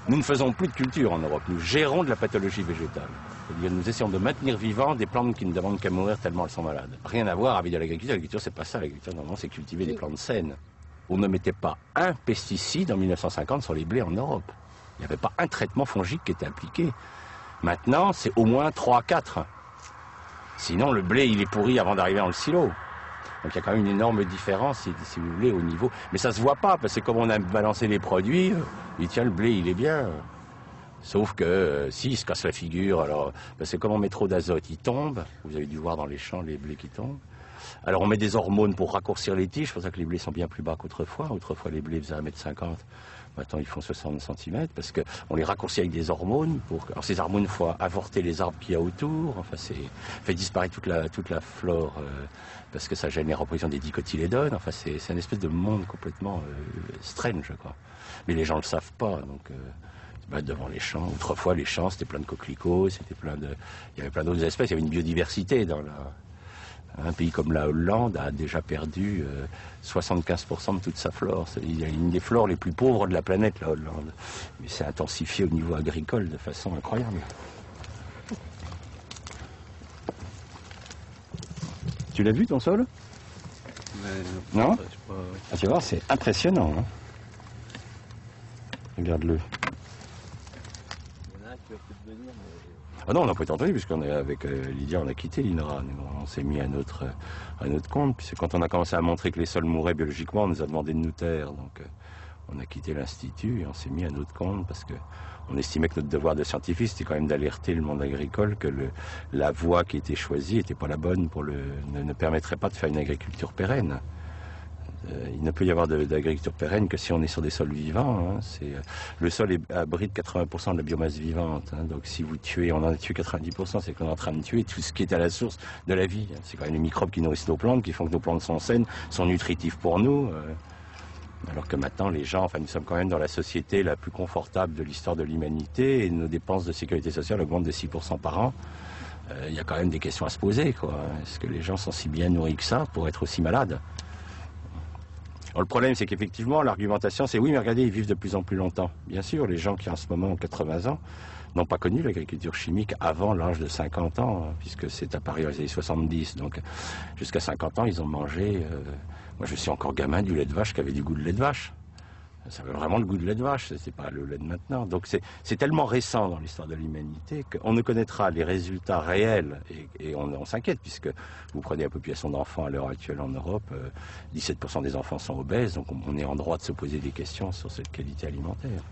Nous ne faisons plus de culture en Europe, nous gérons de la pathologie végétale. C'est-à-dire nous essayons de maintenir vivants des plantes qui ne demandent qu'à mourir tellement elles sont malades. Rien à voir avec de l'agriculture. L'agriculture, c'est pas ça. L'agriculture, normalement, c'est cultiver des plantes saines. On ne mettait pas un pesticide en 1950 sur les blés en Europe. Il n'y avait pas un traitement fongique qui était appliqué. Maintenant, c'est au moins 3-4. Sinon, le blé, il est pourri avant d'arriver dans le silo. Donc il y a quand même une énorme différence, si vous voulez, au niveau. Mais ça se voit pas, parce que comme on a balancé les produits, il tient le blé, il est bien. Sauf que s'il se casse la figure, alors parce que comme on met trop d'azote, il tombe. Vous avez dû voir dans les champs les blés qui tombent. Alors on met des hormones pour raccourcir les tiges, c'est pour ça que les blés sont bien plus bas qu'autrefois. Autrefois les blés faisaient 1,50 m. Maintenant ils font 60 cm parce qu'on les raccourcit avec des hormones. Alors ces hormones, il faut avorter les arbres qu'il y a autour. Enfin fait disparaître toute la flore parce que ça gêne les reproductions des dicotylédones. Enfin c'est une espèce de monde complètement strange, quoi. Mais les gens ne le savent pas, donc devant les champs. Autrefois les champs c'était plein de coquelicots, il y avait plein d'autres espèces, il y avait une biodiversité dans un pays comme la Hollande a déjà perdu 75% de toute sa flore. Il y a une des flores les plus pauvres de la planète, la Hollande. Mais c'est intensifié au niveau agricole de façon incroyable. Tu l'as vu ton sol? Non? Ah, tu vois, c'est impressionnant. Hein, regarde-le. Ah non, on n'a pas été entendu, puisqu'on est avec Lydia, on a quitté l'INRA. On s'est mis à notre compte. Puis quand on a commencé à montrer que les sols mouraient biologiquement, on nous a demandé de nous taire. Donc on a quitté l'Institut et on s'est mis à notre compte parce qu'on estimait que notre devoir de scientifique, c'était quand même d'alerter le monde agricole que la voie qui était choisie n'était pas la bonne, ne permettrait pas de faire une agriculture pérenne. Il ne peut y avoir d'agriculture pérenne que si on est sur des sols vivants. Hein. Le sol abrite 80% de la biomasse vivante. Hein. Donc si vous tuez, on en a tué 90%, c'est qu'on est en train de tuer tout ce qui est à la source de la vie. Hein. C'est quand même les microbes qui nourrissent nos plantes, qui font que nos plantes sont saines, sont nutritifs pour nous. Alors que maintenant, les gens, nous sommes quand même dans la société la plus confortable de l'histoire de l'humanité et nos dépenses de sécurité sociale augmentent de 6% par an. Il y a quand même des questions à se poser, quoi. Est-ce que les gens sont si bien nourris que ça pour être aussi malades ? Alors, le problème, c'est qu'effectivement, l'argumentation, c'est oui, mais regardez, ils vivent de plus en plus longtemps. Bien sûr, les gens qui en ce moment ont 80 ans n'ont pas connu l'agriculture chimique avant l'âge de 50 ans, hein, puisque c'est apparu dans les années 70. Donc, jusqu'à 50 ans, ils ont mangé... moi, je suis encore gamin du lait de vache qui avait du goût de lait de vache. Ça avait vraiment le goût de lait de vache, c'est pas le lait de maintenant. Donc c'est tellement récent dans l'histoire de l'humanité qu'on ne connaîtra les résultats réels et on s'inquiète puisque vous prenez la population d'enfants à l'heure actuelle en Europe, 17% des enfants sont obèses, donc on est en droit de se poser des questions sur cette qualité alimentaire.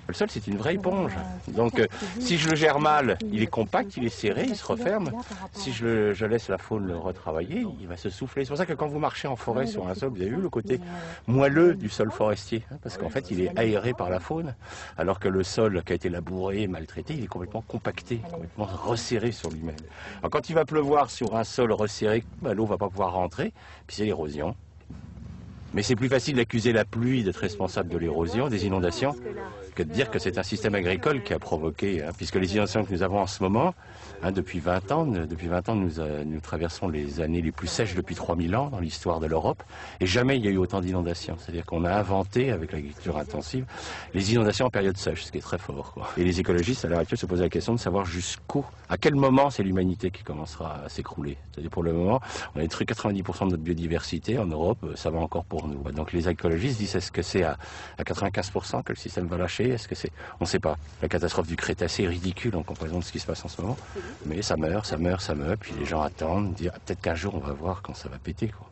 Le sol, c'est une vraie éponge. Donc, si je le gère mal, il est compact, il est serré, il se referme. Si je laisse la faune le retravailler, il va se souffler. C'est pour ça que quand vous marchez en forêt sur un sol, vous avez vu le côté moelleux du sol forestier, hein, parce qu'en fait, il est aéré par la faune, alors que le sol qui a été labouré, maltraité, il est complètement compacté, complètement resserré sur lui-même. Alors, quand il va pleuvoir sur un sol resserré, l'eau ne va pas pouvoir rentrer, puis c'est l'érosion. Mais c'est plus facile d'accuser la pluie d'être responsable de l'érosion, des inondations, que de dire que c'est un système agricole qui a provoqué, hein, puisque les inondations que nous avons en ce moment, hein, depuis 20 ans, nous traversons les années les plus sèches depuis 3000 ans dans l'histoire de l'Europe, et jamais il y a eu autant d'inondations. C'est-à-dire qu'on a inventé, avec l'agriculture intensive, les inondations en période sèche, ce qui est très fort, quoi. Et les écologistes, à l'heure actuelle, se posent la question de savoir à quel moment c'est l'humanité qui commencera à s'écrouler. C'est-à-dire pour le moment, on a détruit 90% de notre biodiversité en Europe, ça va encore pour nous. Donc les écologistes disent, est-ce que c'est à 95% que le système va lâcher? Est-ce que c'est... On ne sait pas. La catastrophe du Crétacé est ridicule en comparaison de ce qui se passe en ce moment. Mais ça meurt, puis les gens attendent, disent, peut-être qu'un jour on va voir quand ça va péter, quoi.